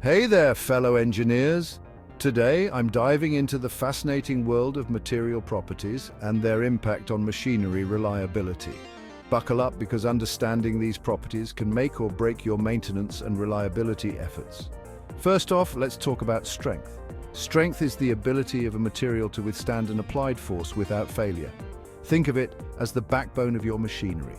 Hey there, fellow engineers! Today, I'm diving into the fascinating world of material properties and their impact on machinery reliability. Buckle up because understanding these properties can make or break your maintenance and reliability efforts. First off, let's talk about strength. Strength is the ability of a material to withstand an applied force without failure. Think of it as the backbone of your machinery.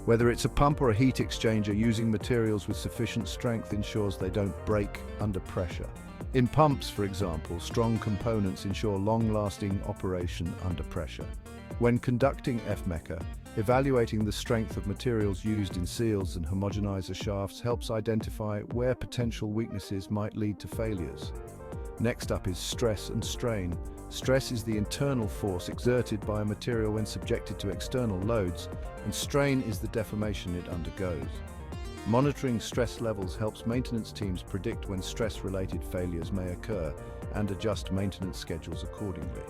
Whether it's a pump or a heat exchanger, using materials with sufficient strength ensures they don't break under pressure. In pumps, for example, strong components ensure long-lasting operation under pressure. When conducting FMECA, evaluating the strength of materials used in seals and homogenizer shafts helps identify where potential weaknesses might lead to failures. Next up is stress and strain. Stress is the internal force exerted by a material when subjected to external loads, and strain is the deformation it undergoes. Monitoring stress levels helps maintenance teams predict when stress-related failures may occur and adjust maintenance schedules accordingly.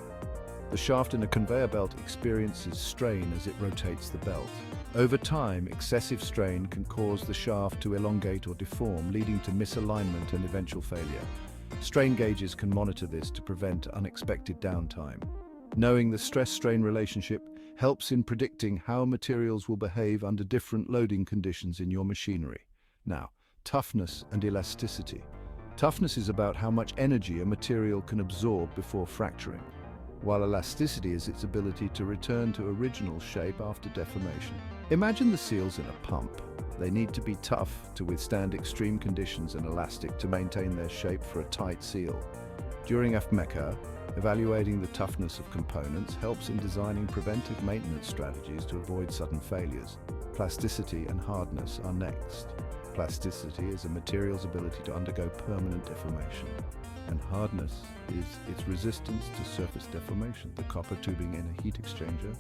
The shaft in a conveyor belt experiences strain as it rotates the belt. Over time, excessive strain can cause the shaft to elongate or deform, leading to misalignment and eventual failure. Strain gauges can monitor this to prevent unexpected downtime. Knowing the stress-strain relationship helps in predicting how materials will behave under different loading conditions in your machinery. Now, toughness and elasticity. Toughness is about how much energy a material can absorb before fracturing, while elasticity is its ability to return to original shape after deformation. Imagine the seals in a pump. They need to be tough to withstand extreme conditions and elastic to maintain their shape for a tight seal. During FMECA, evaluating the toughness of components helps in designing preventive maintenance strategies to avoid sudden failures. Plasticity and hardness are next. Plasticity is a material's ability to undergo permanent deformation, and hardness is its resistance to surface deformation. The copper tubing in a heat exchanger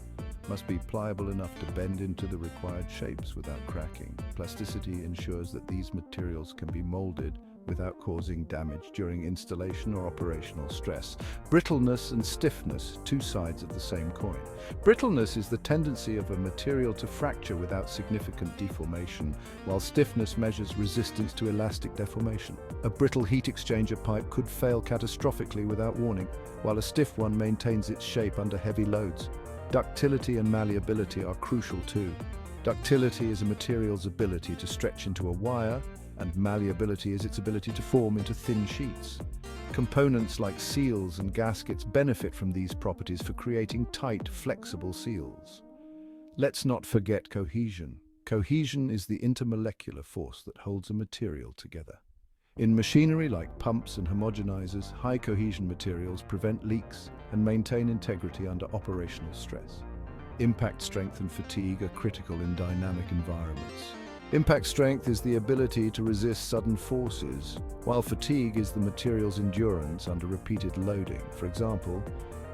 must be pliable enough to bend into the required shapes without cracking. Plasticity ensures that these materials can be molded without causing damage during installation or operational stress. Brittleness and stiffness, two sides of the same coin. Brittleness is the tendency of a material to fracture without significant deformation, while stiffness measures resistance to elastic deformation. A brittle heat exchanger pipe could fail catastrophically without warning, while a stiff one maintains its shape under heavy loads. Ductility and malleability are crucial too. Ductility is a material's ability to stretch into a wire, and malleability is its ability to form into thin sheets. Components like seals and gaskets benefit from these properties for creating tight, flexible seals. Let's not forget cohesion. Cohesion is the intermolecular force that holds a material together. In machinery like pumps and homogenizers, high cohesion materials prevent leaks and maintain integrity under operational stress. Impact strength and fatigue are critical in dynamic environments. Impact strength is the ability to resist sudden forces, while fatigue is the material's endurance under repeated loading. For example,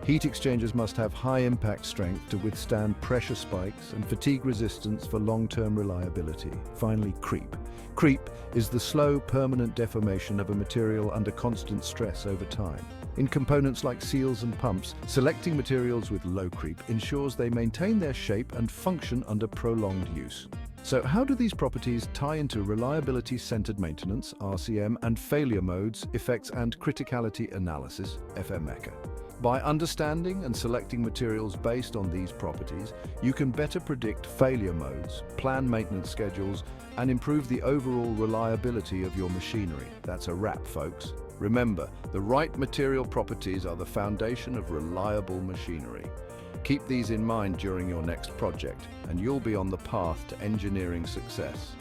heat exchangers must have high impact strength to withstand pressure spikes and fatigue resistance for long-term reliability. Finally, creep. Creep is the slow, permanent deformation of a material under constant stress over time. In components like seals and pumps, selecting materials with low creep ensures they maintain their shape and function under prolonged use. So how do these properties tie into reliability-centered maintenance, RCM, and failure modes, effects and criticality analysis, FMECA? By understanding and selecting materials based on these properties, you can better predict failure modes, plan maintenance schedules, and improve the overall reliability of your machinery. That's a wrap, folks. Remember, the right material properties are the foundation of reliable machinery. Keep these in mind during your next project, and you'll be on the path to engineering success.